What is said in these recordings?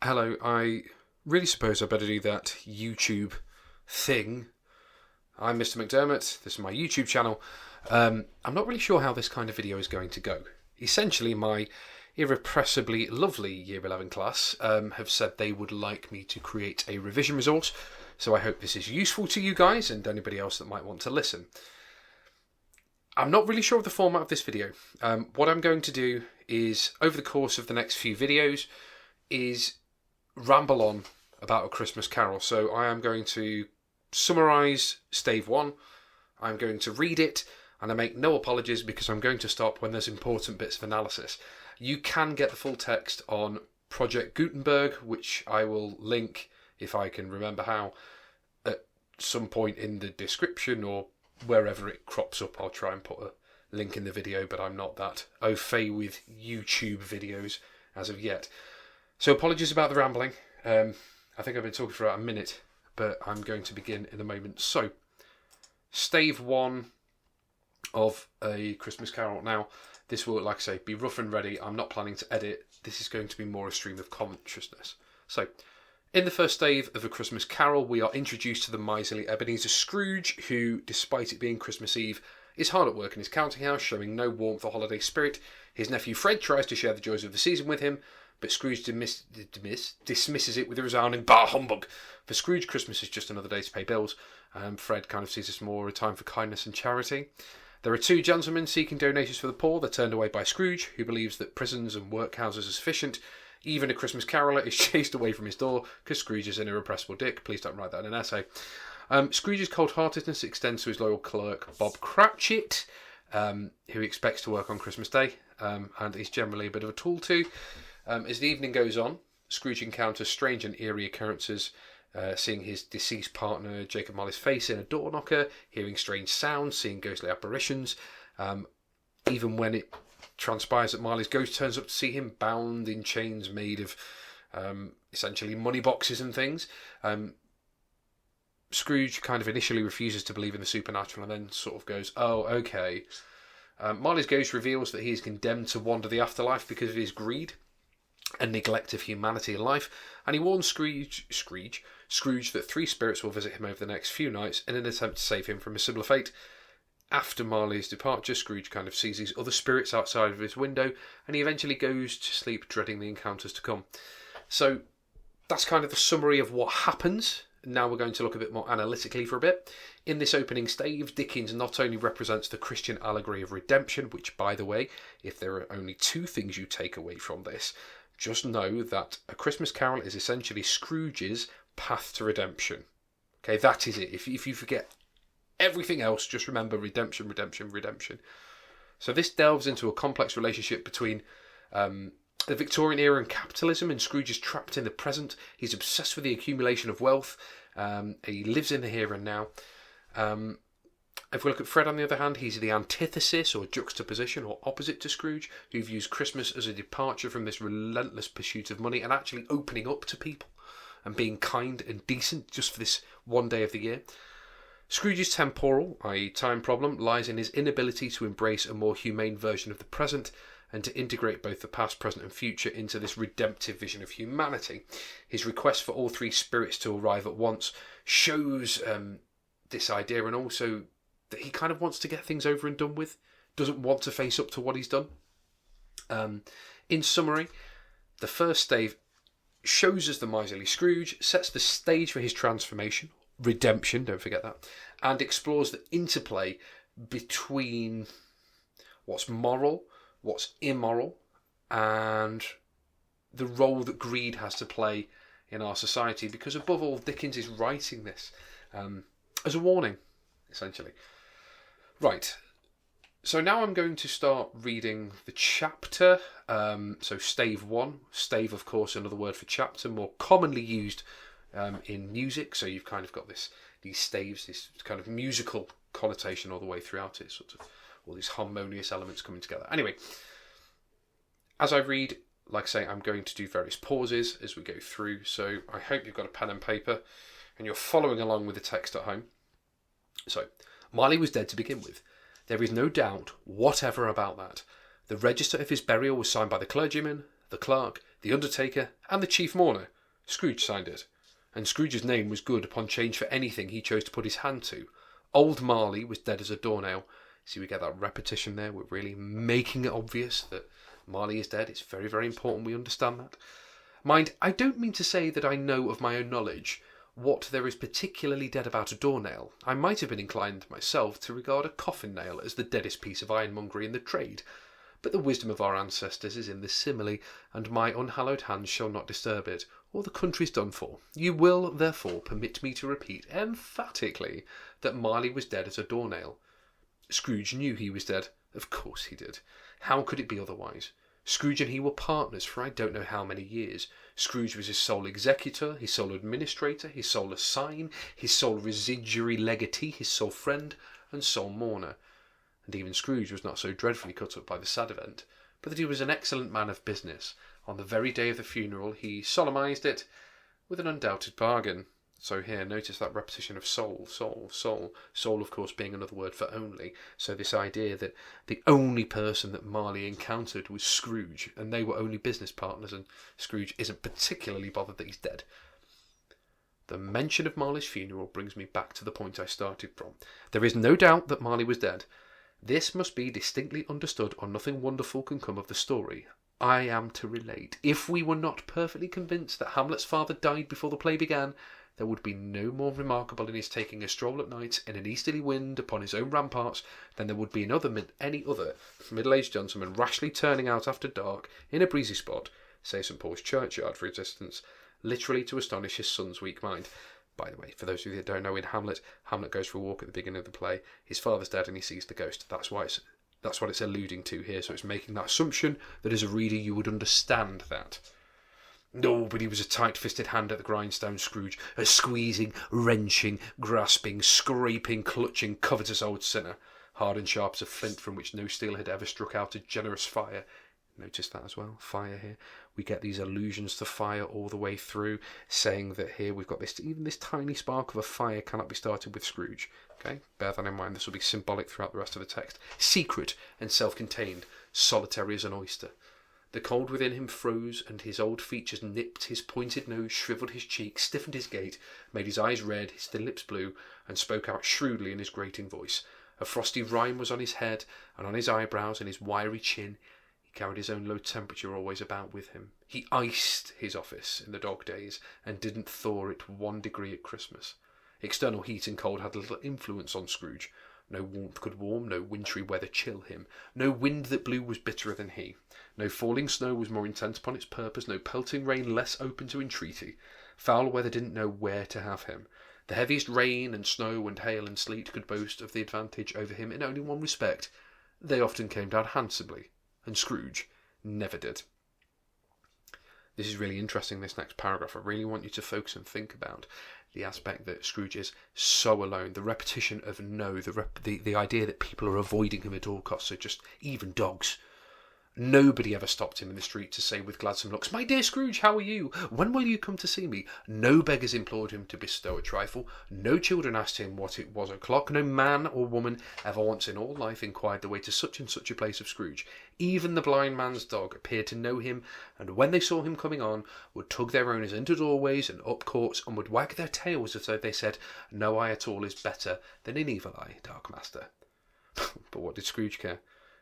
Hello, I really suppose I better do that YouTube thing. I'm Mr. McDermott, this is my YouTube channel. I'm not really sure how this kind of video is going to go. Essentially, my irrepressibly lovely Year 11 class have said they would like me to create a revision resource, so I hope this is useful to you guys and anybody else that might want to listen. I'm not really sure of the format of this video. What I'm going to do is, over the course of the next few videos, is ramble on about A Christmas Carol. So I am going to summarise Stave 1, I'm going to read it, and I make no apologies because I'm going to stop when there's important bits of analysis. You can get the full text on Project Gutenberg, which I will link, if I can remember how, at some point in the description or wherever it crops up. I'll try and put a link in the video, but I'm not that au fait with YouTube videos as of yet. So apologies about the rambling. I think I've been talking for about a minute, but I'm going to begin in a moment. So, Stave 1 of A Christmas Carol. Now, this will, like I say, be rough and ready. I'm not planning to edit. This is going to be more a stream of consciousness. So, in the first stave of A Christmas Carol, we are introduced to the miserly Ebenezer Scrooge, who, despite it being Christmas Eve, is hard at work in his counting house, showing no warmth or holiday spirit. His nephew Fred tries to share the joys of the season with him, but Scrooge dismisses it with a resounding "Bah humbug!" For Scrooge, Christmas is just another day to pay bills. Fred kind of sees this more a time for kindness and charity. There are two gentlemen seeking donations for the poor. They're turned away by Scrooge, who believes that prisons and workhouses are sufficient. Even a Christmas caroller is chased away from his door because Scrooge is an irrepressible dick. Please don't write that in an essay. Scrooge's cold-heartedness extends to his loyal clerk, Bob Cratchit, who he expects to work on Christmas Day, and is generally a bit of a tool too. As the evening goes on, Scrooge encounters strange and eerie occurrences, seeing his deceased partner Jacob Marley's face in a door knocker, hearing strange sounds, seeing ghostly apparitions. Even when it transpires that Marley's ghost turns up to see him bound in chains made of essentially money boxes and things. Scrooge kind of initially refuses to believe in the supernatural and then sort of goes, oh, okay. Marley's ghost reveals that he is condemned to wander the afterlife because of his greed and neglect of humanity and life, and he warns Scrooge that three spirits will visit him over the next few nights in an attempt to save him from a similar fate. After Marley's departure, Scrooge kind of sees these other spirits outside of his window, and he eventually goes to sleep dreading the encounters to come. So that's kind of the summary of what happens. Now we're going to look a bit more analytically for a bit. In this opening stave, Dickens not only represents the Christian allegory of redemption, which, by the way, if there are only two things you take away from this, just know that A Christmas Carol is essentially Scrooge's path to redemption. Okay, that is it. If you forget everything else, just remember redemption, redemption, redemption. So this delves into a complex relationship between the Victorian era and capitalism, and Scrooge is trapped in the present. He's obsessed with the accumulation of wealth. He lives in the here and now. If we look at Fred, on the other hand, he's the antithesis or juxtaposition or opposite to Scrooge, who views Christmas as a departure from this relentless pursuit of money and actually opening up to people and being kind and decent just for this one day of the year. Scrooge's temporal, i.e. time problem, lies in his inability to embrace a more humane version of the present and to integrate both the past, present and future into this redemptive vision of humanity. His request for all three spirits to arrive at once shows this idea, and also that he kind of wants to get things over and done with, doesn't want to face up to what he's done. In summary, the first stave shows us the miserly Scrooge, sets the stage for his transformation, redemption, don't forget that, and explores the interplay between what's moral, what's immoral, and the role that greed has to play in our society, because above all, Dickens is writing this as a warning, essentially. Right, so now I'm going to start reading the chapter. So Stave 1, stave of course another word for chapter, more commonly used in music, so you've kind of got these staves, this kind of musical connotation all the way throughout it, sort of all these harmonious elements coming together. Anyway, as I read, like I say, I'm going to do various pauses as we go through, so I hope you've got a pen and paper and you're following along with the text at home. So, Marley was dead to begin with. There is no doubt whatever about that. The register of his burial was signed by the clergyman, the clerk, the undertaker, and the chief mourner. Scrooge signed it, and Scrooge's name was good upon change for anything he chose to put his hand to. Old Marley was dead as a doornail. See, we get that repetition there. We're really making it obvious that Marley is dead. It's very, very important we understand that. Mind, I don't mean to say that I know of my own knowledge what there is particularly dead about a doornail. I might have been inclined myself to regard a coffin nail as the deadest piece of ironmongery in the trade, but the wisdom of our ancestors is in this simile, and my unhallowed hands shall not disturb it, or the country's done for. You will, therefore, permit me to repeat emphatically that Marley was dead as a doornail. Scrooge knew he was dead. Of course he did. How could it be otherwise? Scrooge and he were partners for I don't know how many years. Scrooge was his sole executor, his sole administrator, his sole assign, his sole residuary legatee, his sole friend, and sole mourner. And even Scrooge was not so dreadfully cut up by the sad event, but that he was an excellent man of business. On the very day of the funeral he solemnised it with an undoubted bargain. So here, notice that repetition of soul, soul, soul. Soul, of course, being another word for only. So this idea that the only person that Marley encountered was Scrooge, and they were only business partners, and Scrooge isn't particularly bothered that he's dead. The mention of Marley's funeral brings me back to the point I started from. There is no doubt that Marley was dead. This must be distinctly understood, or nothing wonderful can come of the story I am to relate. If we were not perfectly convinced that Hamlet's father died before the play began, there would be no more remarkable in his taking a stroll at night in an easterly wind upon his own ramparts than there would be in any other middle-aged gentleman rashly turning out after dark in a breezy spot, say St. Paul's churchyard for instance, literally to astonish his son's weak mind. By the way, for those of you that don't know, in Hamlet goes for a walk at the beginning of the play. His father's dead and he sees the ghost. That's what it's alluding to here. So it's making that assumption that as a reader you would understand that. No, but he was a tight-fisted hand at the grindstone, Scrooge, a squeezing, wrenching, grasping, scraping, clutching, covetous old sinner, hard and sharp as a flint from which no steel had ever struck out a generous fire. Notice that as well, fire here. We get these allusions to fire all the way through, saying that here we've got even this tiny spark of a fire cannot be started with Scrooge. Okay, bear that in mind. This will be symbolic throughout the rest of the text. Secret and self-contained, solitary as an oyster. The cold within him froze, and his old features nipped, his pointed nose shrivelled his cheek, stiffened his gait, made his eyes red, his thin lips blue, and spoke out shrewdly in his grating voice. A frosty rime was on his head, and on his eyebrows and his wiry chin. He carried his own low temperature always about with him. He iced his office in the dog days, and didn't thaw it 1 degree at Christmas. External heat and cold had little influence on Scrooge. No warmth could warm, no wintry weather chill him. No wind that blew was bitterer than he. No falling snow was more intent upon its purpose, no pelting rain less open to entreaty. Foul weather didn't know where to have him. The heaviest rain and snow and hail and sleet could boast of the advantage over him in only one respect. They often came down handsomely, and Scrooge never did. This is really interesting, this next paragraph. I really want you to focus and think about the aspect that Scrooge is so alone, the repetition of no, the idea that people are avoiding him at all costs, so just even dogs. Nobody ever stopped him in the street to say with gladsome looks, "My dear Scrooge, how are you? When will you come to see me?" No beggars implored him to bestow a trifle. No children asked him what it was o'clock. No man or woman ever once in all life inquired the way to such and such a place of Scrooge. Even the blind man's dog appeared to know him, and when they saw him coming on, would tug their owners into doorways and up courts, and would wag their tails as though they said, "No eye at all is better than an evil eye, dark master." But what did Scrooge care?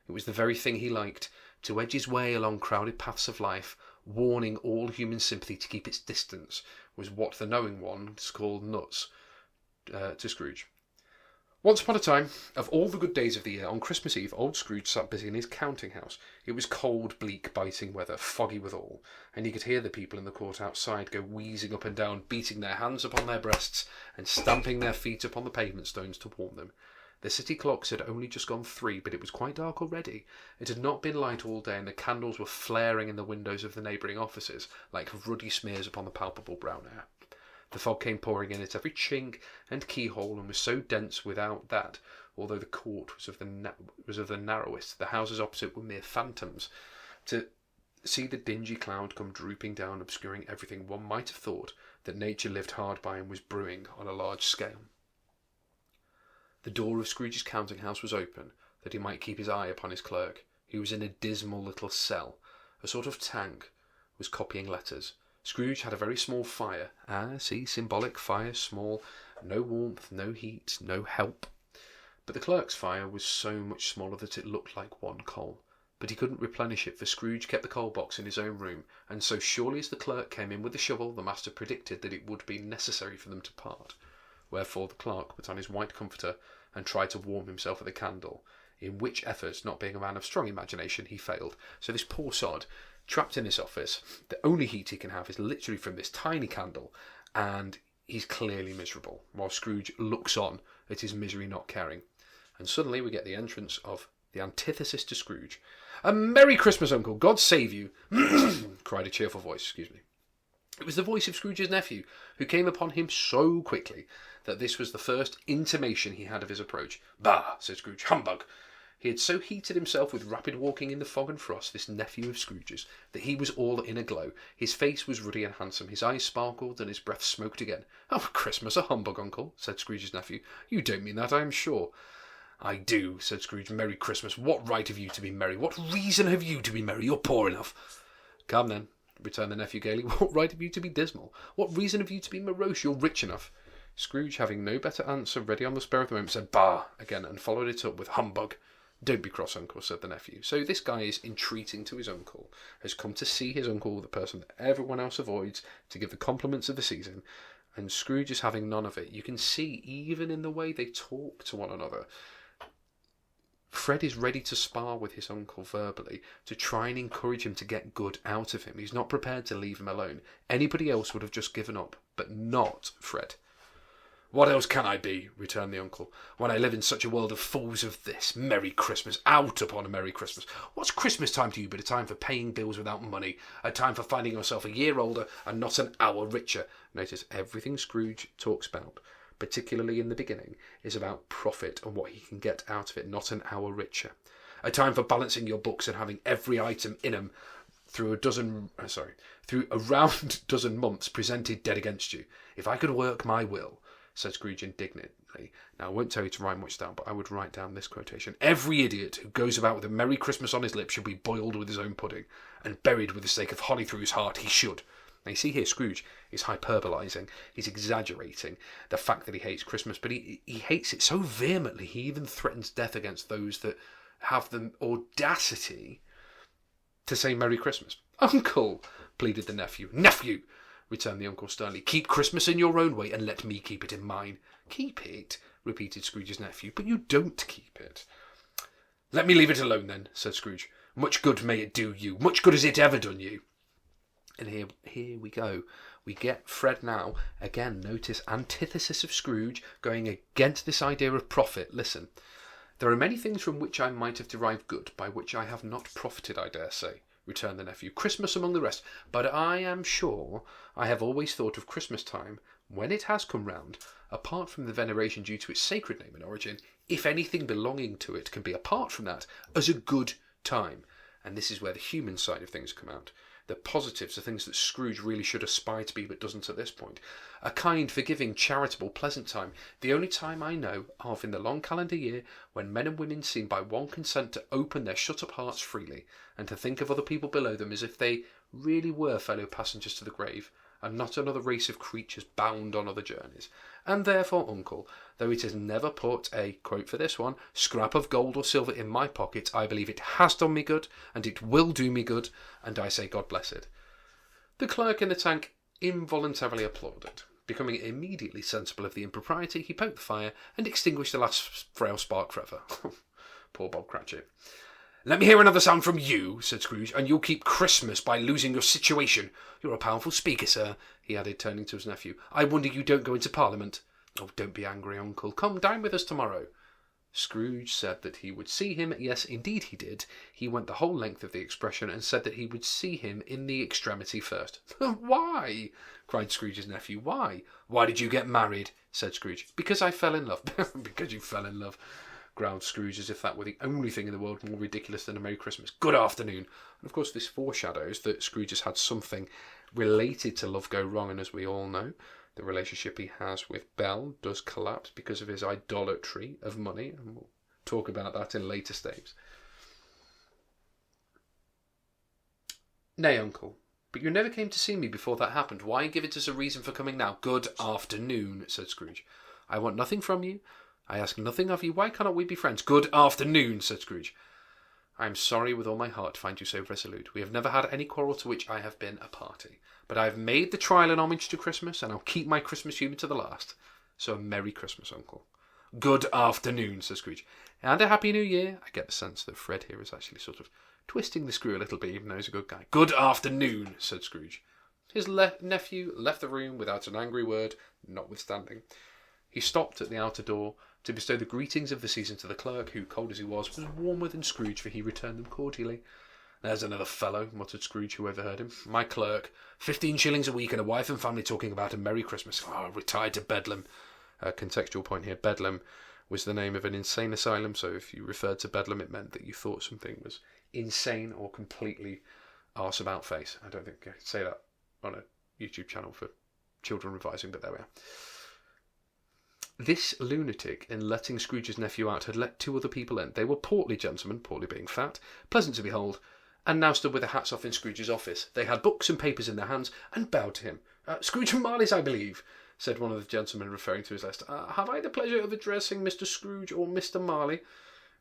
It was the very thing he liked, to edge his way along crowded paths of life, warning all human sympathy to keep its distance, was what the knowing ones called nuts to Scrooge. Once upon a time, of all the good days of the year, on Christmas Eve, old Scrooge sat busy in his counting house. It was cold, bleak, biting weather, foggy withal, and he could hear the people in the court outside go wheezing up and down, beating their hands upon their breasts, and stamping their feet upon the pavement stones to warm them. The city clocks had only just gone 3, but it was quite dark already. It had not been light all day, and the candles were flaring in the windows of the neighbouring offices, like ruddy smears upon the palpable brown air. The fog came pouring in at every chink and keyhole, and was so dense without that, although the court was of the narrowest, the houses opposite were mere phantoms. To see the dingy cloud come drooping down, obscuring everything, one might have thought that nature lived hard by and was brewing on a large scale. The door of Scrooge's counting house was open, that he might keep his eye upon his clerk. He was in a dismal little cell, a sort of tank, was copying letters. Scrooge had a very small fire. Ah, see, symbolic fire, small, no warmth, no heat, no help. But the clerk's fire was so much smaller that it looked like one coal. But he couldn't replenish it, for Scrooge kept the coal box in his own room, and so surely as the clerk came in with the shovel, the master predicted that it would be necessary for them to part. Wherefore the clerk put on his white comforter and tried to warm himself at the candle, in which effort, not being a man of strong imagination, he failed. So this poor sod, trapped in this office, the only heat he can have is literally from this tiny candle, and he's clearly miserable, while Scrooge looks on at his misery, not caring. And suddenly we get the entrance of the antithesis to Scrooge. "A Merry Christmas, Uncle! God save you!" cried a cheerful voice. Excuse me. It was the voice of Scrooge's nephew, who came upon him so quickly that this was the first intimation he had of his approach. "Bah!" said Scrooge. "Humbug!" He had so heated himself with rapid walking in the fog and frost, this nephew of Scrooge's, that he was all in a glow. His face was ruddy and handsome, his eyes sparkled, and his breath smoked again. "Oh, Christmas, a humbug, Uncle!" said Scrooge's nephew. "You don't mean that, I am sure." "I do," said Scrooge. "Merry Christmas! What right have you to be merry? What reason have you to be merry? You're poor enough." "Come then," returned the nephew gaily. "What right have you to be dismal? What reason have you to be morose? You're rich enough." Scrooge, having no better answer ready on the spur of the moment, said "Bah!" again, and followed it up with "Humbug!" "Don't be cross, Uncle," said the nephew. So this guy is entreating to his uncle, has come to see his uncle, the person that everyone else avoids, to give the compliments of the season, and Scrooge is having none of it. You can see, even in the way they talk to one another, Fred is ready to spar with his uncle verbally to try and encourage him to get good out of him. He's not prepared to leave him alone. Anybody else would have just given up, but not Fred. "What else can I be," returned the uncle, "when I live in such a world of fools as this? Merry Christmas! Out upon a Merry Christmas! What's Christmas time to you but a time for paying bills without money, a time for finding yourself a year older and not an hour richer?" Notice everything Scrooge talks about, particularly in the beginning, is about profit and what he can get out of it, not an hour richer. "A time for balancing your books and having every item in 'em through a round dozen months presented dead against you. If I could work my will," said Scrooge indignantly. Now, I won't tell you to write much down, but I would write down this quotation. "Every idiot who goes about with a Merry Christmas on his lips should be boiled with his own pudding, and buried with a stake of holly through his heart. He should." Now, you see here, Scrooge is hyperbolizing, he's exaggerating the fact that he hates Christmas, but he hates it so vehemently, he even threatens death against those that have the audacity to say Merry Christmas. "Uncle," pleaded the nephew. "Nephew," returned the uncle sternly, "keep Christmas in your own way, and let me keep it in mine." "Keep it?" repeated Scrooge's nephew. "But you don't keep it." "Let me leave it alone, then," said Scrooge. "Much good may it do you. Much good has it ever done you." And here we go. We get Fred now. Again, notice antithesis of Scrooge, going against this idea of profit. Listen. "There are many things from which I might have derived good, by which I have not profited, I dare say," returned the nephew. "Christmas among the rest. But I am sure I have always thought of Christmas time, when it has come round, apart from the veneration due to its sacred name and origin, if anything belonging to it can be apart from that, as a good time." And this is where the human side of things come out. The positives are things that Scrooge really should aspire to be but doesn't at this point. A kind, forgiving, charitable, pleasant time. The only time I know of in the long calendar year when men and women seem by one consent to open their shut-up hearts freely and to think of other people below them as if they really were fellow passengers to the grave and not another race of creatures bound on other journeys. And therefore, Uncle, though it has never put a, quote for this one, scrap of gold or silver in my pocket, I believe it has done me good, and it will do me good, and I say God bless it. The clerk in the tank involuntarily applauded. Becoming immediately sensible of the impropriety, he poked the fire and extinguished the last frail spark forever. Poor Bob Cratchit. "Let me hear another sound from you," said Scrooge, "and you'll keep Christmas by losing your situation. You're a powerful speaker, sir," he added, turning to his nephew. "I wonder you don't go into Parliament." "Oh, don't be angry, Uncle. Come, dine with us tomorrow." Scrooge said that he would see him. Yes, indeed he did. He went the whole length of the expression and said that he would see him in the extremity first. "Why?" cried Scrooge's nephew. "Why?" "Why did you get married?" said Scrooge. "Because I fell in love." "Because you fell in love," growled Scrooge, as if that were the only thing in the world more ridiculous than a Merry Christmas. "Good afternoon." And of course this foreshadows that Scrooge has had something related to love go wrong, and as we all know, the relationship he has with Belle does collapse because of his idolatry of money, and we'll talk about that in later staves. "Nay, Uncle," But you never came to see me before that happened. Why give it as a reason for coming now? Good afternoon, said Scrooge. I want nothing from you. I ask nothing of you. Why cannot we be friends? Good afternoon, said Scrooge. I am sorry with all my heart to find you so resolute. We have never had any quarrel to which I have been a party. But I have made the trial an homage to Christmas, and I'll keep my Christmas humour to the last. So a Merry Christmas, Uncle. Good afternoon, says Scrooge. And a Happy New Year. I get the sense that Fred here is actually sort of twisting the screw a little bit, even though he's a good guy. Good afternoon, said Scrooge. His nephew left the room without an angry word, notwithstanding. He stopped at the outer door to bestow the greetings of the season to the clerk, who, cold as he was warmer than Scrooge, for he returned them cordially. There's another fellow, muttered Scrooge, who overheard him. My clerk, 15 shillings a week, and a wife and family talking about a Merry Christmas. Retired to Bedlam. Contextual point here, Bedlam was the name of an insane asylum, so if you referred to Bedlam, it meant that you thought something was insane or completely arse about face. I don't think I could say that on a YouTube channel for children revising, but there we are. This lunatic, in letting Scrooge's nephew out, had let 2 other people in. They were portly gentlemen, portly being fat, pleasant to behold, and now stood with their hats off in Scrooge's office. They had books and papers in their hands, and bowed to him. Scrooge and Marley's, I believe, said one of the gentlemen, referring to his list. Have I the pleasure of addressing Mr. Scrooge or Mr. Marley?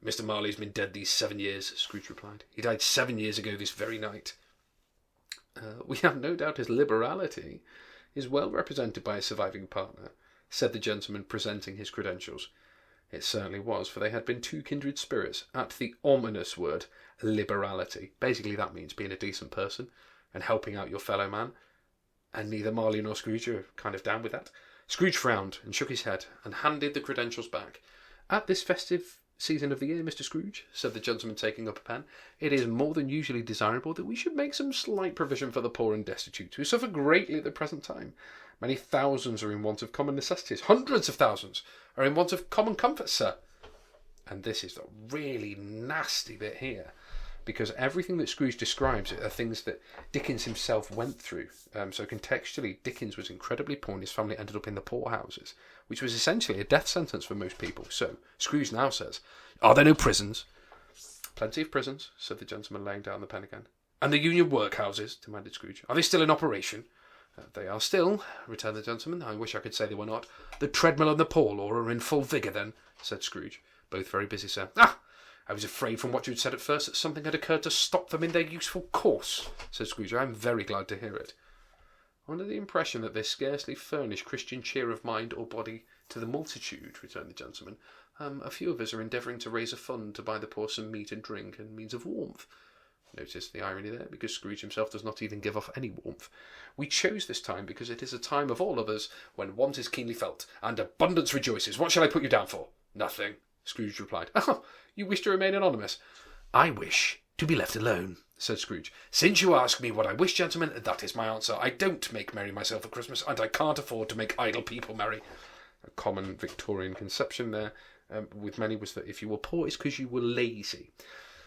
Mr. Marley's been dead these 7 years, Scrooge replied. He died 7 years ago this very night. We have no doubt his liberality is well represented by his surviving partner, said the gentleman, presenting his credentials. It certainly was, for they had been 2 kindred spirits at the ominous word liberality. Basically, that means being a decent person and helping out your fellow man. And neither Marley nor Scrooge are kind of down with that. Scrooge frowned and shook his head and handed the credentials back. At this festive season of the year, Mr. Scrooge, said the gentleman, taking up a pen, it is more than usually desirable that we should make some slight provision for the poor and destitute, who suffer greatly at the present time. Many thousands are in want of common necessities. Hundreds of thousands are in want of common comforts, sir. And this is the really nasty bit here, because everything that Scrooge describes are things that Dickens himself went through. So contextually, Dickens was incredibly poor and his family ended up in the poorhouses, which was essentially a death sentence for most people. So Scrooge now says, are there no prisons? Plenty of prisons, said the gentleman, laying down the pen again. And the union workhouses? Demanded Scrooge. Are they still in operation? They are still, returned the gentleman. I wish I could say they were not. The treadmill and the poor law are in full vigour then, said Scrooge. Both very busy, sir. I was afraid from what you had said at first that something had occurred to stop them in their useful course, said Scrooge. I am very glad to hear it. Under the impression that they scarcely furnish Christian cheer of mind or body to the multitude, returned the gentleman, a few of us are endeavouring to raise a fund to buy the poor some meat and drink and means of warmth. Notice the irony there, because Scrooge himself does not even give off any warmth. We chose this time because it is a time of all others when want is keenly felt, and abundance rejoices. What shall I put you down for? Nothing, Scrooge replied. Oh, you wish to remain anonymous? I wish to be left alone, said Scrooge. Since you ask me what I wish, gentlemen, that is my answer. I don't make merry myself at Christmas, and I can't afford to make idle people merry. A common Victorian conception there with many was that if you were poor, it's because you were lazy.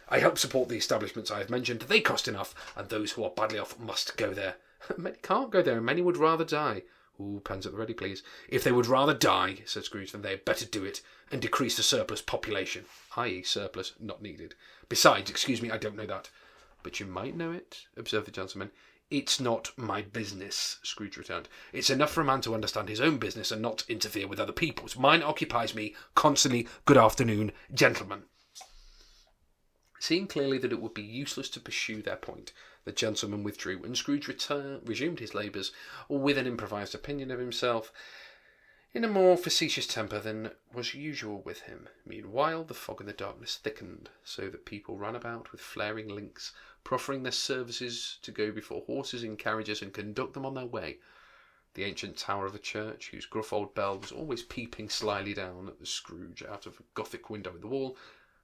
I help support the establishments I have mentioned. They cost enough, and those who are badly off must go there. Many can't go there, and many would rather die. Ooh, pens at the ready, please. If they would rather die, said Scrooge, then they had better do it and decrease the surplus population, i.e. surplus not needed. Besides, excuse me, I don't know that. But you might know it, observed the gentleman. It's not my business, Scrooge returned. It's enough for a man to understand his own business and not interfere with other people's. Mine occupies me constantly. Good afternoon, gentlemen. Seeing clearly that it would be useless to pursue their point, the gentleman withdrew, and Scrooge resumed his labours with an improvised opinion of himself in a more facetious temper than was usual with him. Meanwhile, the fog and the darkness thickened, so that people ran about with flaring links, proffering their services to go before horses in carriages and conduct them on their way. The ancient tower of the church, whose gruff old bell was always peeping slyly down at the Scrooge out of a Gothic window in the wall,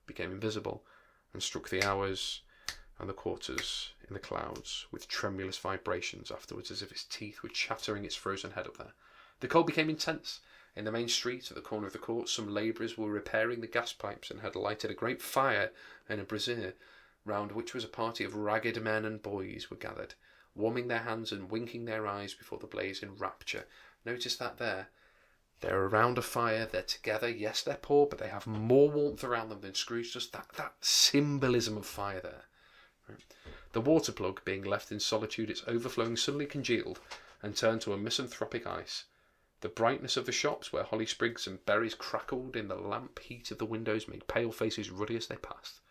became invisible, and struck the hours and the quarters in the clouds with tremulous vibrations afterwards, as if its teeth were chattering its frozen head up there. The cold became intense. In the main street at the corner of the court, some labourers were repairing the gas pipes and had lighted a great fire in a brazier, round which was a party of ragged men and boys were gathered, warming their hands and winking their eyes before the blaze in rapture. Notice that there. They're around a fire, they're together, yes, they're poor, but they have more warmth around them than Scrooge does. That symbolism of fire there. Right. The water plug, being left in solitude, its overflowing suddenly congealed and turned to a misanthropic ice. The brightness of the shops, where holly sprigs and berries crackled in the lamp heat of the windows, made pale faces ruddy as they passed.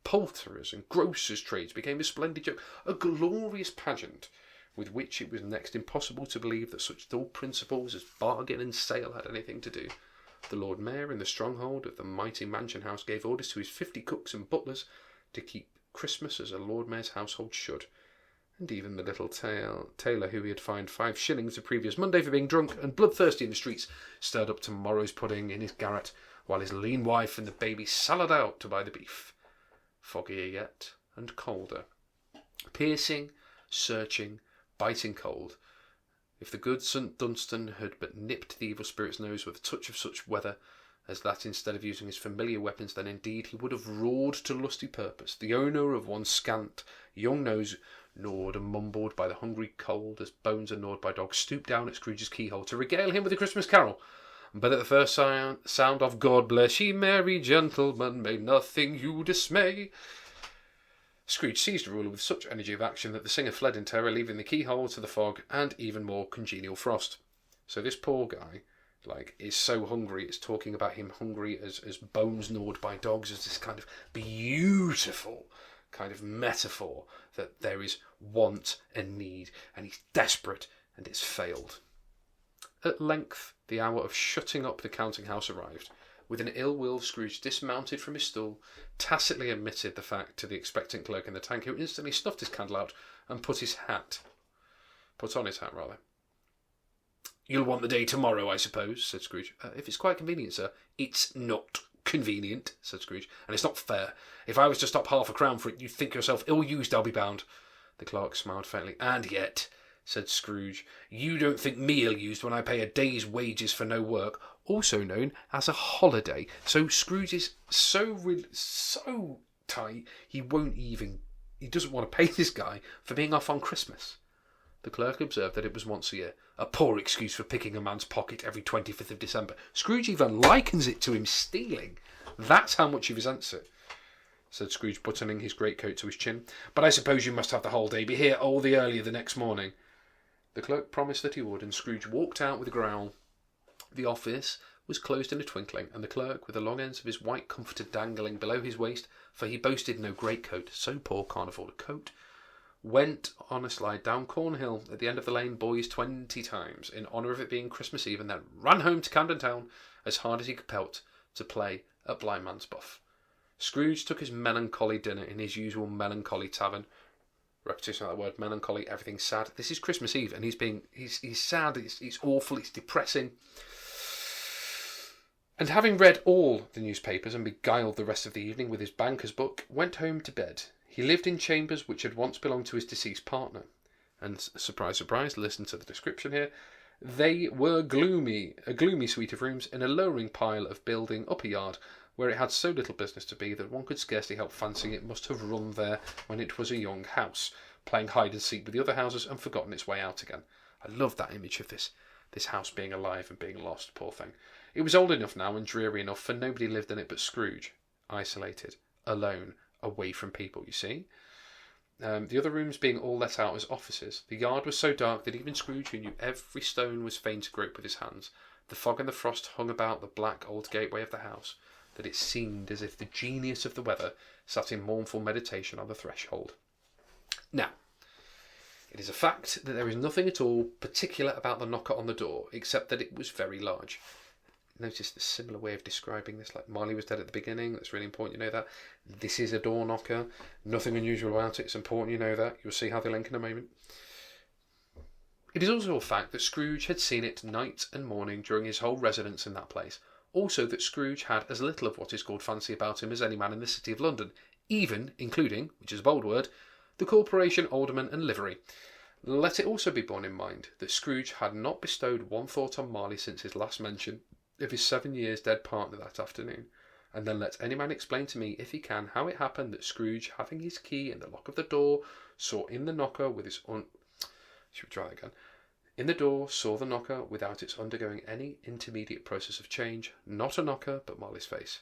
Poulterers' and grocers' trades became a splendid joke, a glorious pageant, with which it was next impossible to believe that such dull principles as bargain and sale had anything to do. The Lord Mayor, in the stronghold of the mighty mansion house, gave orders to his 50 cooks and butlers to keep Christmas as a Lord Mayor's household should. And even the little tailor who he had fined 5 shillings the previous Monday for being drunk and bloodthirsty in the streets stirred up tomorrow's pudding in his garret, while his lean wife and the baby sallied out to buy the beef. Foggier yet, and colder. Piercing, searching, biting cold. If the good St. Dunstan had but nipped the evil spirit's nose with a touch of such weather as that instead of using his familiar weapons, then indeed he would have roared to lusty purpose. The owner of one scant young nose, gnawed and mumbled by the hungry cold as bones are gnawed by dogs, stooped down at Scrooge's keyhole to regale him with a Christmas carol. But at the first sound of God bless ye merry gentlemen, may nothing you dismay, Scrooge seized the ruler with such energy of action that the singer fled in terror, leaving the keyhole to the fog and even more congenial frost. So this poor guy, is so hungry, it's talking about him hungry as bones gnawed by dogs, as this kind of beautiful kind of metaphor that there is want and need, and he's desperate, and it's failed. At length, the hour of shutting up the counting-house arrived. With an ill will, Scrooge dismounted from his stool, tacitly admitted the fact to the expectant clerk in the tank, who instantly snuffed his candle out and put on his hat. "You'll want the day tomorrow, I suppose," said Scrooge. "If it's quite convenient, sir." "It's not convenient," said Scrooge, "and it's not fair. If I was to stop £0.50 for it, you'd think yourself ill-used, I'll be bound." The clerk smiled faintly. "And yet," said Scrooge, "you don't think me ill-used when I pay a day's wages for no work, also known as a holiday." So Scrooge is so tight, he doesn't want to pay this guy for being off on Christmas. The clerk observed that it was once a year. A poor excuse for picking a man's pocket every 25th of December. Scrooge even likens it to him stealing. That's how much he resents it, said Scrooge, buttoning his greatcoat to his chin. "But I suppose you must have the whole day. Be here all the earlier the next morning." The clerk promised that he would, and Scrooge walked out with a growl. The office was closed in a twinkling, and the clerk, with the long ends of his white comforter dangling below his waist, for he boasted no greatcoat, so poor can't afford a coat, went on a slide down Cornhill at the end of the lane boys 20 times, in honour of it being Christmas Eve, and then ran home to Camden Town as hard as he could pelt to play at Blind Man's Buff. Scrooge took his melancholy dinner in his usual melancholy tavern. Repetition of that word, melancholy, everything's sad. This is Christmas Eve, and he's sad, it's awful, it's depressing. And having read all the newspapers and beguiled the rest of the evening with his banker's book, went home to bed. He lived in chambers which had once belonged to his deceased partner. And, surprise, surprise, listen to the description here, they were a gloomy suite of rooms in a lowering pile of building up a yard, where it had so little business to be that one could scarcely help fancying it must have run there when it was a young house, playing hide-and-seek with the other houses and forgotten its way out again. I love that image of this house being alive and being lost, poor thing. It was old enough now and dreary enough, for nobody lived in it but Scrooge, isolated, alone, away from people, you see. The other rooms being all let out as offices. The yard was so dark that even Scrooge, who knew every stone, was fain to grope with his hands. The fog and the frost hung about the black old gateway of the house, that it seemed as if the genius of the weather sat in mournful meditation on the threshold. Now, it is a fact that there is nothing at all particular about the knocker on the door, except that it was very large. Notice the similar way of describing this, like Marley was dead at the beginning. That's really important, you know that. This is a door knocker. Nothing unusual about it. It's important, you know that. You'll see how they link in a moment. It is also a fact that Scrooge had seen it night and morning during his whole residence in that place. Also that Scrooge had as little of what is called fancy about him as any man in the city of London, even including, which is a bold word, the corporation, alderman and livery. Let it also be borne in mind that Scrooge had not bestowed one thought on Marley since his last mention of his 7 years dead partner that afternoon, and then let any man explain to me, if he can, how it happened that Scrooge, having his key in the lock of the door, saw in the knocker with his Should we try that again? In the door, saw the knocker without its undergoing any intermediate process of change. Not a knocker, but Marley's face.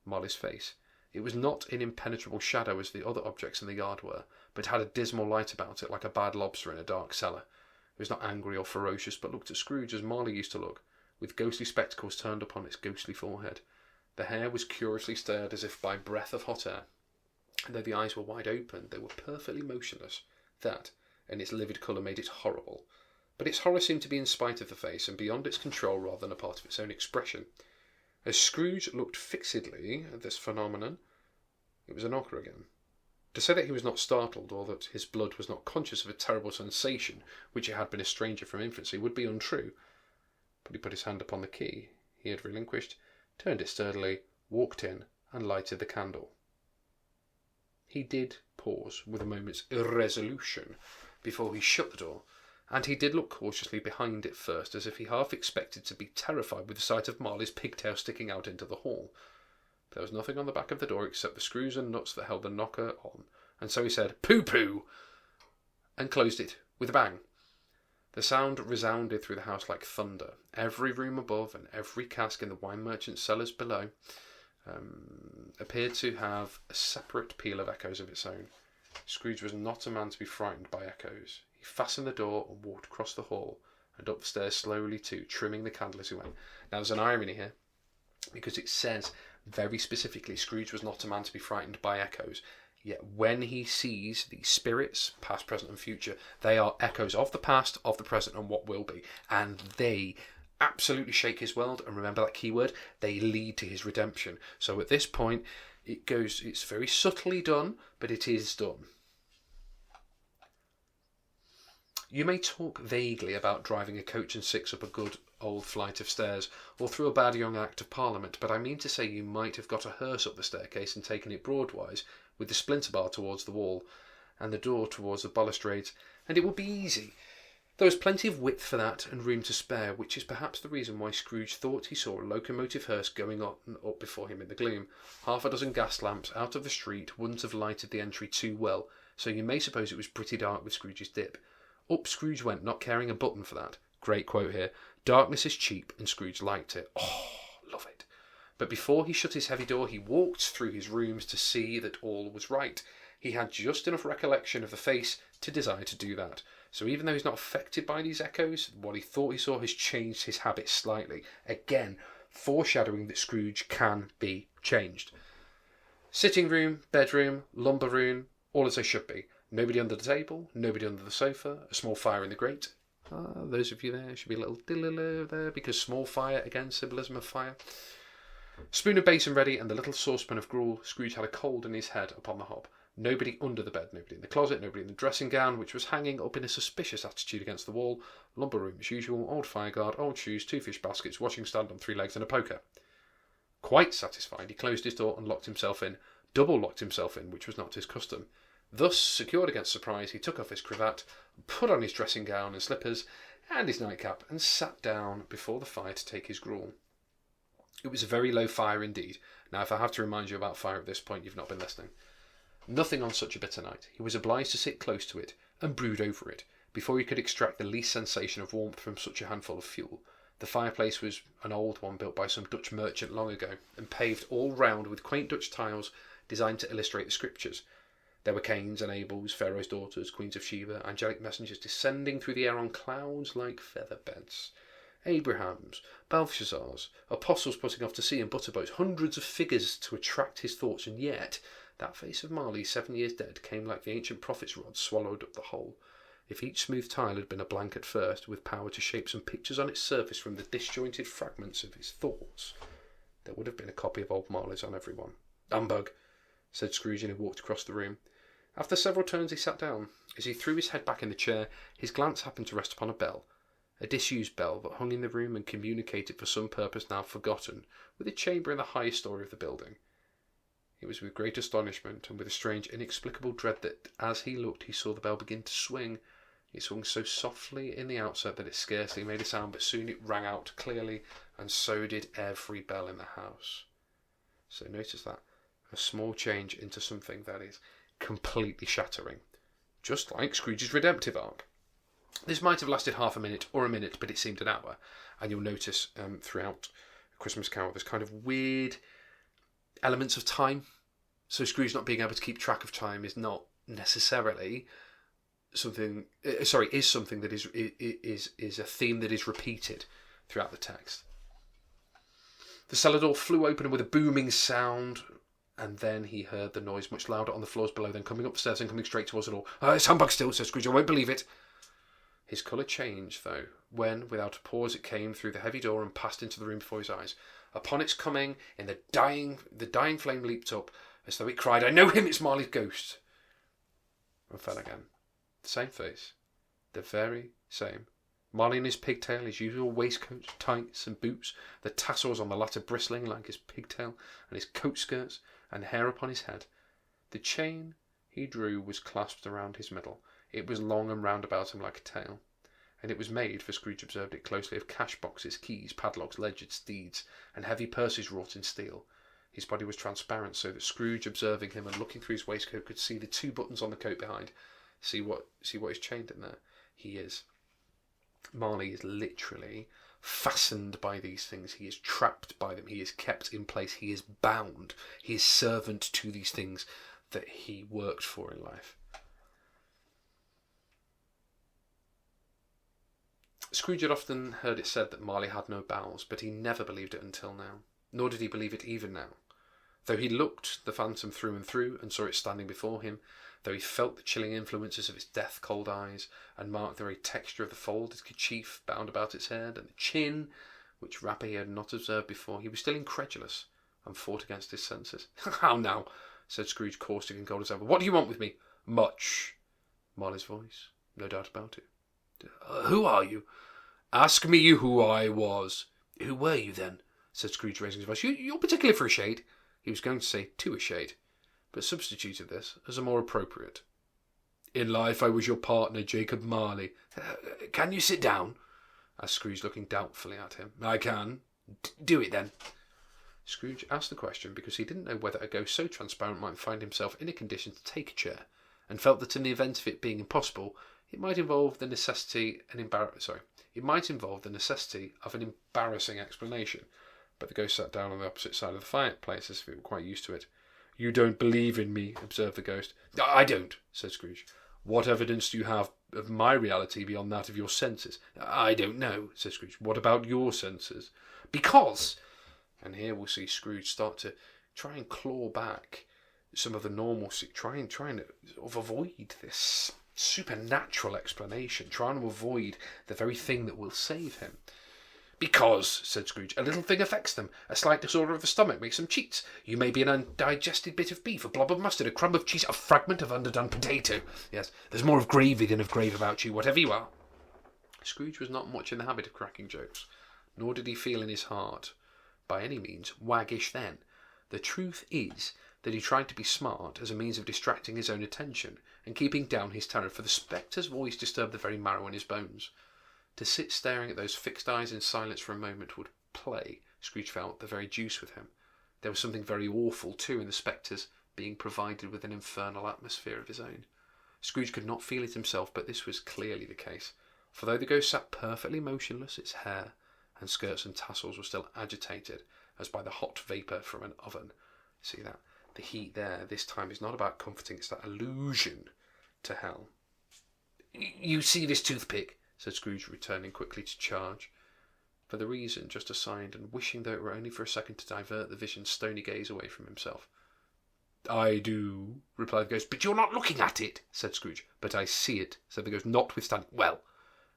Marley's face. It was not in impenetrable shadow as the other objects in the yard were, but had a dismal light about it like a bad lobster in a dark cellar. It was not angry or ferocious, but looked at Scrooge as Marley used to look, with ghostly spectacles turned upon its ghostly forehead. The hair was curiously stirred as if by breath of hot air, and though the eyes were wide open, they were perfectly motionless. That, and its livid colour, made it horrible. But its horror seemed to be in spite of the face, and beyond its control rather than a part of its own expression. As Scrooge looked fixedly at this phenomenon, it was a knocker again. To say that he was not startled, or that his blood was not conscious of a terrible sensation which it had been a stranger from infancy, would be untrue. But he put his hand upon the key he had relinquished, turned it sturdily, walked in, and lighted the candle. He did pause with a moment's irresolution before he shut the door, and he did look cautiously behind it first, as if he half expected to be terrified with the sight of Marley's pigtail sticking out into the hall. There was nothing on the back of the door except the screws and nuts that held the knocker on, and so he said, "Pooh-pooh!" and closed it with a bang. The sound resounded through the house like thunder. Every room above and every cask in the wine merchant's cellars below appeared to have a separate peal of echoes of its own. Scrooge was not a man to be frightened by echoes. He fastened the door and walked across the hall and up the stairs slowly too, trimming the candle as he went. Now there's an irony here, because it says very specifically Scrooge was not a man to be frightened by echoes. Yet when he sees these spirits, past, present and future, they are echoes of the past, of the present and what will be. And they absolutely shake his world. And remember that key word, they lead to his redemption. So at this point, it's very subtly done, but it is done. You may talk vaguely about driving a coach and six up a good old flight of stairs, or through a bad young Act of Parliament, but I mean to say you might have got a hearse up the staircase and taken it broadwise, with the splinter bar towards the wall, and the door towards the balustrades, and it would be easy. There was plenty of width for that, and room to spare, which is perhaps the reason why Scrooge thought he saw a locomotive hearse going up before him in the gloom. Half a dozen gas lamps out of the street wouldn't have lighted the entry too well, so you may suppose it was pretty dark with Scrooge's dip. Up Scrooge went, not caring a button for that. Great quote here. Darkness is cheap, and Scrooge liked it. Oh, love it. But before he shut his heavy door, he walked through his rooms to see that all was right. He had just enough recollection of the face to desire to do that. So even though he's not affected by these echoes, what he thought he saw has changed his habits slightly. Again, foreshadowing that Scrooge can be changed. Sitting room, bedroom, lumber room, all as they should be. Nobody under the table, nobody under the sofa, a small fire in the grate. Those of you there should be a little diddle there, because small fire, again, symbolism of fire. Spoon and basin ready, and the little saucepan of gruel. Scrooge had a cold in his head upon the hob. Nobody under the bed, nobody in the closet, nobody in the dressing gown, which was hanging up in a suspicious attitude against the wall. Lumber room as usual, old fire guard, old shoes, 2 fish baskets, washing stand on 3 legs, and a poker. Quite satisfied, he closed his door and locked himself in. Double locked himself in, which was not his custom. Thus, secured against surprise, he took off his cravat, put on his dressing gown and slippers, and his nightcap, and sat down before the fire to take his gruel. It was a very low fire indeed. Now, if I have to remind you about fire at this point, you've not been listening. Nothing on such a bitter night. He was obliged to sit close to it, and brood over it, before he could extract the least sensation of warmth from such a handful of fuel. The fireplace was an old one built by some Dutch merchant long ago, and paved all round with quaint Dutch tiles designed to illustrate the scriptures. There were Cains and Abels, Pharaoh's daughters, queens of Sheba, angelic messengers descending through the air on clouds like feather beds. Abrahams, Belshazzars, apostles putting off to sea in butterboats, hundreds of figures to attract his thoughts, and yet that face of Marley, 7 years dead, came like the ancient prophet's rod swallowed up the whole. If each smooth tile had been a blank at first, with power to shape some pictures on its surface from the disjointed fragments of his thoughts, there would have been a copy of old Marley's on every one. "Humbug," said Scrooge, and he walked across the room. After several turns he sat down. As he threw his head back in the chair, his glance happened to rest upon a bell, a disused bell that hung in the room and communicated for some purpose now forgotten with a chamber in the highest story of the building. It was with great astonishment and with a strange inexplicable dread that as he looked he saw the bell begin to swing. It swung so softly in the outset that it scarcely made a sound, but soon it rang out clearly, and so did every bell in the house. So notice that. A small change into something that is completely shattering. Just like Scrooge's redemptive arc. This might have lasted half a minute or a minute, but it seemed an hour. And you'll notice throughout A Christmas Carol there's kind of weird elements of time So Scrooge not being able to keep track of time is not necessarily something. Is something that is a theme that is repeated throughout the text. The cellar door flew open with a booming sound, and then he heard the noise much louder on the floors below. Then coming upstairs and coming straight towards the door. It's humbug still, said Scrooge. I won't believe it. His colour changed, though, when, without a pause, it came through the heavy door and passed into the room before his eyes. Upon its coming, in the dying flame leaped up, as though it cried, I know him, it's Marley's ghost. And fell again. The same face. The very same. Marley in his pigtail, his usual waistcoat, tights and boots, the tassels on the latter bristling like his pigtail, and his coat skirts, and hair upon his head. The chain he drew was clasped around his middle. It was long and round about him like a tail, and it was made, for Scrooge observed it closely, of cash boxes, keys, padlocks, ledgers, deeds, and heavy purses wrought in steel. His body was transparent, so that Scrooge, observing him and looking through his waistcoat, could see the 2 buttons on the coat behind. See what is chained in there? He is. Marley is literally fastened by these things. He is trapped by them. He is kept in place. He is bound. He is servant to these things that he worked for in life. Scrooge had often heard it said that Marley had no bowels, but he never believed it until now. Nor did he believe it even now. Though he looked the phantom through and through, and saw it standing before him, though he felt the chilling influences of its death-cold eyes, and marked the very texture of the folded kerchief bound about its head, and the chin, which wrapper he had not observed before, he was still incredulous, and fought against his senses. How now? Said Scrooge, caustic and cold as ever. What do you want with me? Much. Marley's voice, no doubt about it. Who are you? Ask me who I was. Who were you then? Said Scrooge, raising his voice. You're particular for a shade. He was going to say to a shade, but substituted this as a more appropriate. In life I was your partner, Jacob Marley. Can you sit down? Asked Scrooge, looking doubtfully at him. I can. Do it then. Scrooge asked the question because he didn't know whether a ghost so transparent might find himself in a condition to take a chair, and felt that in the event of it being impossible, it might involve the necessity of an embarrassing explanation. But the ghost sat down on the opposite side of the fireplace as if it were quite used to it. You don't believe in me, observed the ghost. I don't, said Scrooge. What evidence do you have of my reality beyond that of your senses? I don't know, said Scrooge. What about your senses? Because, and here we'll see Scrooge start to try and claw back some of the normalcy, trying to sort of avoid this supernatural explanation, trying to avoid the very thing that will save him. Because, said Scrooge, a little thing affects them. A slight disorder of the stomach makes them cheats. You may be an undigested bit of beef, a blob of mustard, a crumb of cheese, a fragment of underdone potato. Yes, there's more of gravy than of grave about you, whatever you are. Scrooge was not much in the habit of cracking jokes, nor did he feel in his heart, by any means, waggish then. The truth is that he tried to be smart as a means of distracting his own attention and keeping down his terror, for the spectre's voice disturbed the very marrow in his bones. To sit staring at those fixed eyes in silence for a moment would play, Scrooge felt, the very deuce with him. There was something very awful, too, in the spectre's being provided with an infernal atmosphere of his own. Scrooge could not feel it himself, but this was clearly the case, for though the ghost sat perfectly motionless, its hair and skirts and tassels were still agitated, as by the hot vapour from an oven. See that? The heat there, this time, is not about comforting, it's that allusion to hell. You see this toothpick? Said Scrooge, returning quickly to charge, for the reason just assigned, and wishing, though it were only for a second, to divert the vision's stony gaze away from himself. I do, replied the ghost. But you're not looking at it, said Scrooge. But I see it, said the ghost, notwithstanding. Well,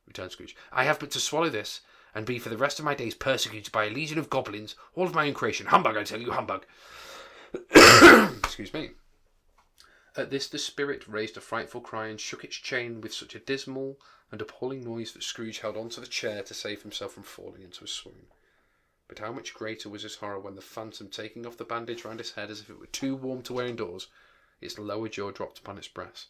returned Scrooge, I have but to swallow this, and be for the rest of my days persecuted by a legion of goblins, all of my own creation. Humbug, I tell you, humbug. Excuse me. At this the spirit raised a frightful cry and shook its chain with such a dismal and appalling noise that Scrooge held on to the chair to save himself from falling into a swoon. But how much greater was his horror when the phantom, taking off the bandage round his head as if it were too warm to wear indoors, its lower jaw dropped upon its breast.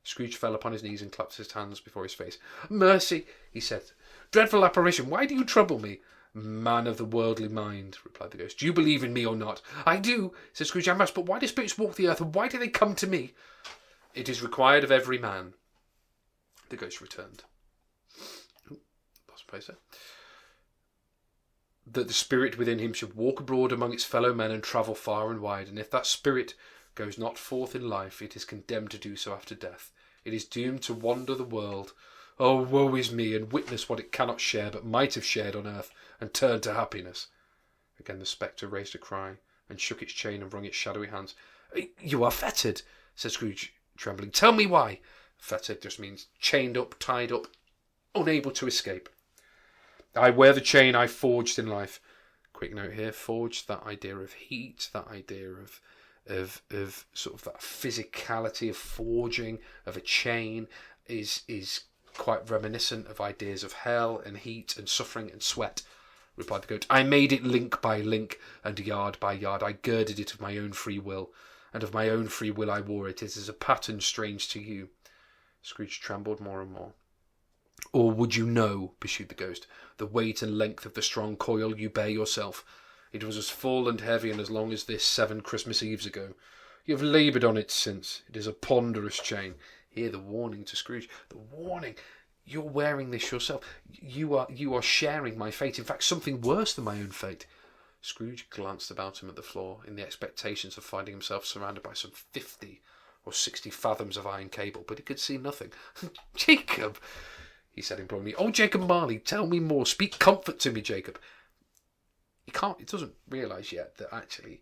Scrooge fell upon his knees and clapped his hands before his face. Mercy, he said. Dreadful apparition, why do you trouble me? Man of the worldly mind, replied the ghost. Do you believe in me or not? I do, said Scrooge. I must, but why do spirits walk the earth, and why do they come to me? It is required of every man, the ghost returned. Lost place there. That the spirit within him should walk abroad among its fellow men and travel far and wide, and if that spirit goes not forth in life, it is condemned to do so after death. It is doomed to wander the world. Oh, woe is me, and witness what it cannot share, but might have shared on earth, and turn to happiness. Again the spectre raised a cry, and shook its chain and wrung its shadowy hands. You are fettered, said Scrooge, trembling. Tell me why. Fettered just means chained up, tied up, unable to escape. I wear the chain I forged in life. Quick note here, forged, that idea of heat, that idea of sort of that physicality of forging, of a chain, is quite reminiscent of ideas of hell and heat and suffering and sweat, replied the goat. I made it link by link and yard by yard. I girded it of my own free will, and of my own free will I wore it. It is a pattern strange to you. Scrooge trembled more and more. Or would you know, pursued the ghost, the weight and length of the strong coil you bear yourself? It was as full and heavy and as long as this 7 Christmas Eves ago. You have laboured on it since. It is a ponderous chain. Here the warning to Scrooge. The warning. You're wearing this yourself. You are sharing my fate. In fact, something worse than my own fate. Scrooge glanced about him at the floor in the expectations of finding himself surrounded by some 50 or 60 fathoms of iron cable, but he could see nothing. Jacob, he said imploringly. Oh, Jacob Marley, tell me more. Speak comfort to me, Jacob. He doesn't realise yet that actually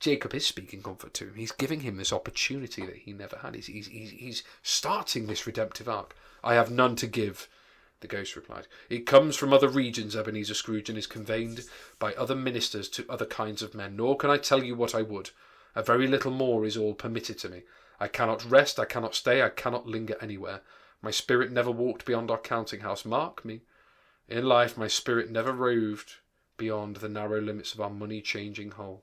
Jacob is speaking comfort to him. He's giving him this opportunity that he never had. He's starting this redemptive arc. I have none to give, the ghost replied. It comes from other regions, Ebenezer Scrooge, and is conveyed by other ministers to other kinds of men. Nor can I tell you what I would. A very little more is all permitted to me. I cannot rest, I cannot stay, I cannot linger anywhere. My spirit never walked beyond our counting-house. Mark me. In life my spirit never roved beyond the narrow limits of our money-changing hull.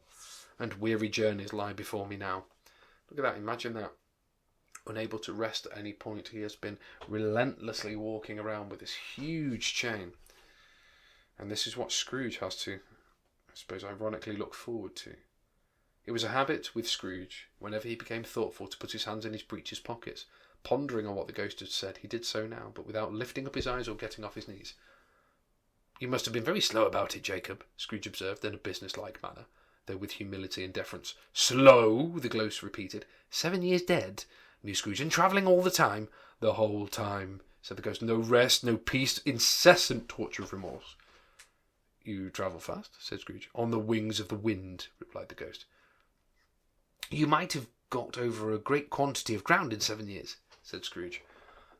And weary journeys lie before me now. Look at that, imagine that. Unable to rest at any point, he has been relentlessly walking around with this huge chain. And this is what Scrooge has to, I suppose, ironically look forward to. It was a habit with Scrooge, whenever he became thoughtful, to put his hands in his breeches pockets. Pondering on what the ghost had said, he did so now, but without lifting up his eyes or getting off his knees. You must have been very slow about it, Jacob, Scrooge observed in a business-like manner, though with humility and deference. Slow, the ghost repeated. 7 years dead, mused Scrooge, and travelling all the time. The whole time, said the ghost. No rest, no peace, incessant torture of remorse. You travel fast, said Scrooge. On the wings of the wind, replied the ghost. You might have got over a great quantity of ground in 7 years, said Scrooge.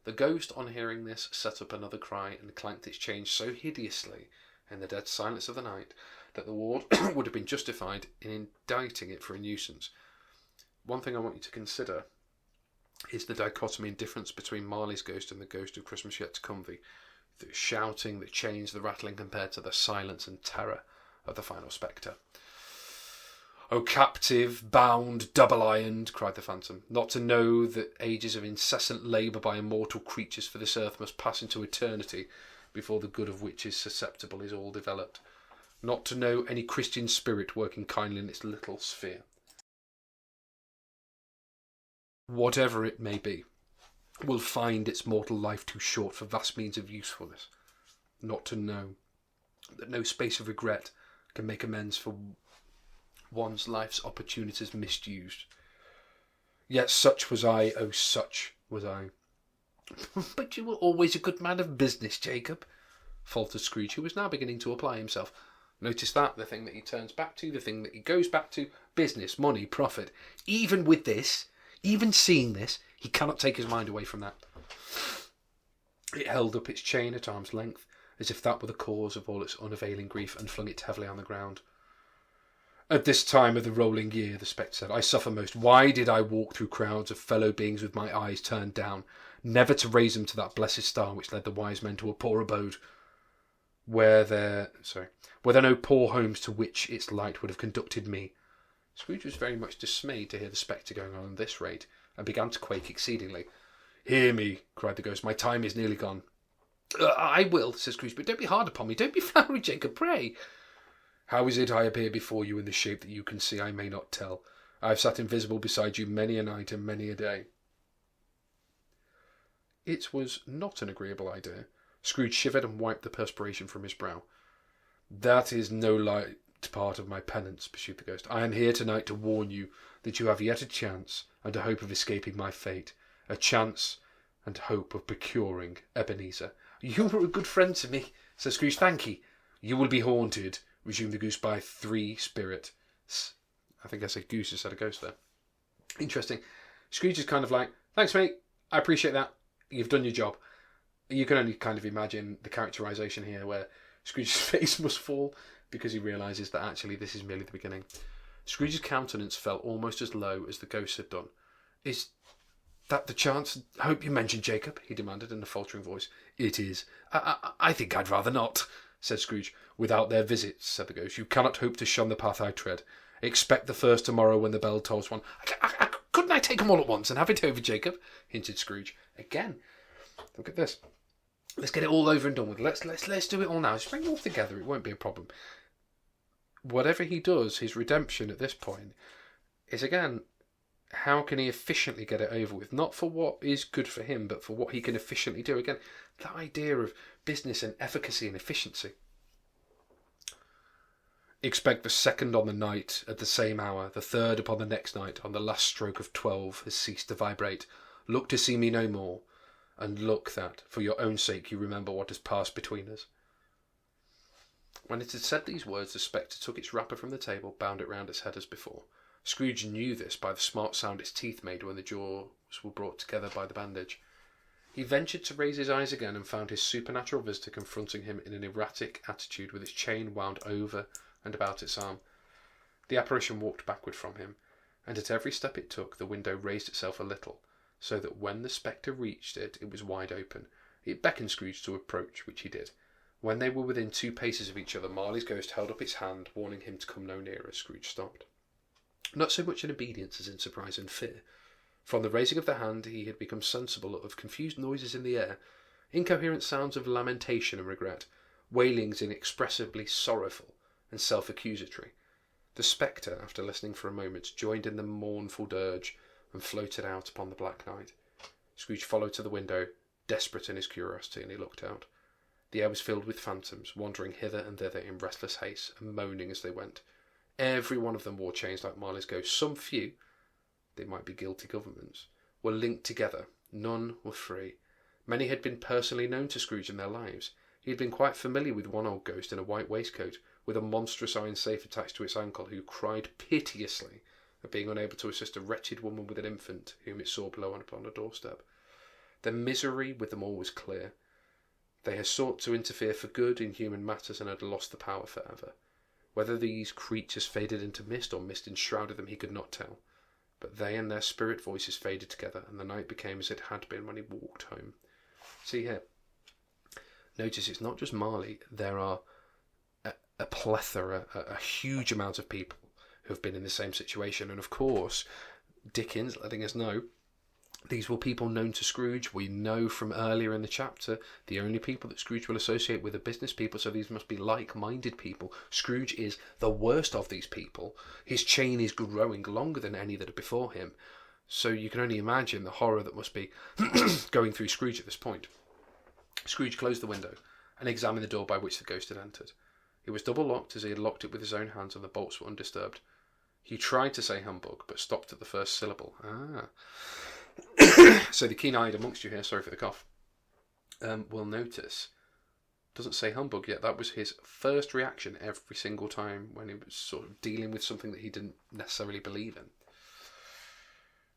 The ghost, on hearing this, set up another cry and clanked its chain so hideously in the dead silence of the night that the ward would have been justified in indicting it for a nuisance. One thing I want you to consider is the dichotomy and difference between Marley's ghost and the ghost of Christmas Yet to Come. The shouting, the chains, the rattling compared to the silence and terror of the final spectre. O captive, bound, double-ironed, cried the phantom, not to know that ages of incessant labour by immortal creatures for this earth must pass into eternity before the good of which is susceptible is all developed, not to know any Christian spirit working kindly in its little sphere, whatever it may be, will find its mortal life too short for vast means of usefulness, not to know that no space of regret can make amends for one's life's opportunities misused. Yet such was I, oh such was I. But you were always a good man of business, Jacob, faltered Scrooge, who was now beginning to apply himself. Notice that, the thing that he turns back to, the thing that he goes back to, business, money, profit. Even with this, even seeing this, he cannot take his mind away from that. It held up its chain at arm's length, as if that were the cause of all its unavailing grief, and flung it heavily on the ground. At this time of the rolling year, the spectre said, I suffer most. Why did I walk through crowds of fellow beings with my eyes turned down, never to raise them to that blessed star which led the wise men to a poor abode, were there no poor homes to which its light would have conducted me? Scrooge was very much dismayed to hear the spectre going on at this rate, and began to quake exceedingly. Hear me, cried the ghost, my time is nearly gone. I will, said Scrooge, but don't be hard upon me. Don't be flowery, Jacob, pray. How is it I appear before you in the shape that you can see? I may not tell. I have sat invisible beside you many a night and many a day. It was not an agreeable idea. Scrooge shivered and wiped the perspiration from his brow. That is no part of my penance," pursued the ghost. "I am here tonight to warn you that you have yet a chance and a hope of escaping my fate. A chance and hope of procuring Ebenezer." "You were a good friend to me," said Scrooge. "Thank ye." "You will be haunted," resumed the goose, "by 3 spirits." I think I said goose instead of ghost there. Interesting. Scrooge is kind of like, "Thanks, mate. I appreciate that. You've done your job." You can only kind of imagine the characterisation here where Scrooge's face must fall because he realises that actually this is merely the beginning. Scrooge's countenance fell almost as low as the ghost had done. "Is that the chance and hope you mentioned, Jacob?" he demanded in a faltering voice. "It is." I think I'd rather not," said Scrooge. "Without their visits," said the ghost, "you cannot hope to shun the path I tread. Expect the first tomorrow when the bell tolls 1. Couldn't I take them all at once and have it over, Jacob?" hinted Scrooge. Again, look at this. Let's get it all over and done with. Let's do it all now. Just bring it all together. It won't be a problem. Whatever he does, his redemption at this point is, again, how can he efficiently get it over with? Not for what is good for him, but for what he can efficiently do. Again, that idea of business and efficacy and efficiency. "Expect the 2nd on the night at the same hour, the 3rd upon the next night, on the last stroke of 12 has ceased to vibrate. Look to see me no more, and look that, for your own sake, you remember what has passed between us." When it had said these words, the spectre took its wrapper from the table, bound it round its head as before. Scrooge knew this by the smart sound its teeth made when the jaws were brought together by the bandage. He ventured to raise his eyes again and found his supernatural visitor confronting him in an erratic attitude with its chain wound over and about its arm. The apparition walked backward from him, and at every step it took, the window raised itself a little, so that when the spectre reached it, it was wide open. It beckoned Scrooge to approach, which he did. When they were within 2 paces of each other, Marley's ghost held up its hand, warning him to come no nearer. Scrooge stopped. Not so much in obedience as in surprise and fear. From the raising of the hand, he had become sensible of confused noises in the air, incoherent sounds of lamentation and regret, wailings inexpressibly sorrowful and self-accusatory. The spectre, after listening for a moment, joined in the mournful dirge and floated out upon the black night. Scrooge followed to the window, desperate in his curiosity, and he looked out. The air was filled with phantoms, wandering hither and thither in restless haste, and moaning as they went. Every one of them wore chains like Marley's ghost. Some few, they might be guilty governments, were linked together. None were free. Many had been personally known to Scrooge in their lives. He had been quite familiar with one old ghost in a white waistcoat, with a monstrous iron safe attached to its ankle, who cried piteously at being unable to assist a wretched woman with an infant whom it saw below upon a doorstep. The misery with them all was clear. They had sought to interfere for good in human matters and had lost the power forever. Whether these creatures faded into mist or mist enshrouded them, he could not tell. But they and their spirit voices faded together, and the night became as it had been when he walked home. See here. Notice it's not just Marley. There are a plethora, a huge amount of people who have been in the same situation. And of course, Dickens letting us know these were people known to Scrooge. We know from earlier in the chapter the only people that Scrooge will associate with are business people, so these must be like-minded people. Scrooge is the worst of these people. His chain is growing longer than any that are before him, so you can only imagine the horror that must be going through Scrooge at this point. Scrooge closed the window and examined the door by which the ghost had entered. It was double locked as he had locked it with his own hands, and the bolts were undisturbed. He tried to say humbug, but stopped at the first syllable. So the keen-eyed amongst you here, sorry for the cough, will notice, doesn't say humbug yet. That was his first reaction every single time when he was sort of dealing with something that he didn't necessarily believe in.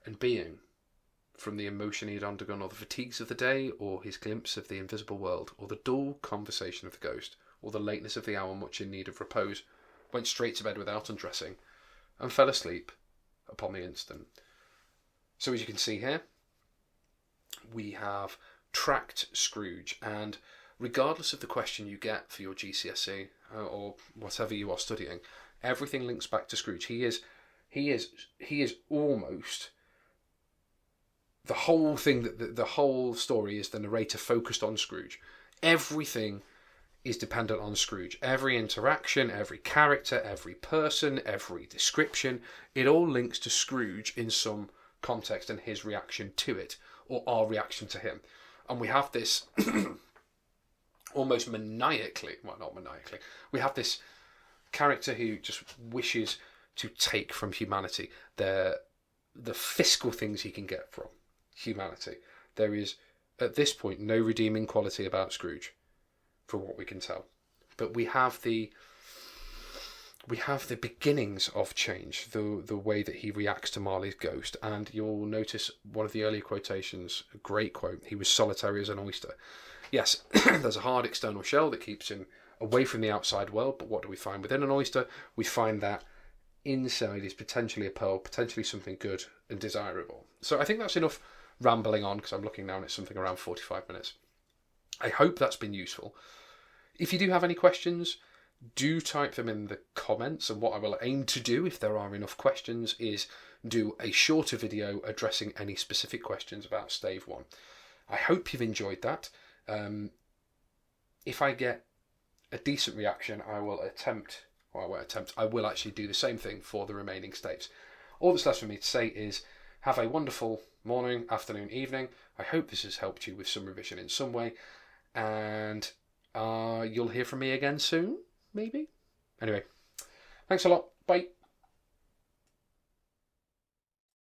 And being, from the emotion he had undergone, or the fatigues of the day, or his glimpse of the invisible world, or the dull conversation of the ghost, or the lateness of the hour, much in need of repose, went straight to bed without undressing, and fell asleep upon the instant. So as you can see here, we have tracked Scrooge, and regardless of the question you get for your GCSE or whatever you are studying, everything links back to Scrooge. He is almost the whole thing, that the whole story is the narrator focused on Scrooge. Everything is dependent on Scrooge. Every interaction, every character, every person, every description, it all links to Scrooge in some context and his reaction to it, or our reaction to him. And we have this almost maniacally, well, not maniacally, we have this character who just wishes to take from humanity the fiscal things he can get from humanity. There is, at this point, no redeeming quality about Scrooge, from what we can tell. But we have the beginnings of change, the way that he reacts to Marley's ghost. And you'll notice one of the earlier quotations, a great quote, he was solitary as an oyster. Yes, there's a hard external shell that keeps him away from the outside world, but what do we find within an oyster? We find that inside is potentially a pearl, potentially something good and desirable. So I think that's enough rambling on, because I'm looking now and it's something around 45 minutes. I hope that's been useful. If you do have any questions, do type them in the comments, and what I will aim to do, if there are enough questions, is do a shorter video addressing any specific questions about Stave 1. I hope you've enjoyed that. If I get a decent reaction, I will actually do the same thing for the remaining staves. All that's left for me to say is have a wonderful morning, afternoon, evening. I hope this has helped you with some revision in some way, and you'll hear from me again soon, maybe? Anyway, thanks a lot. Bye.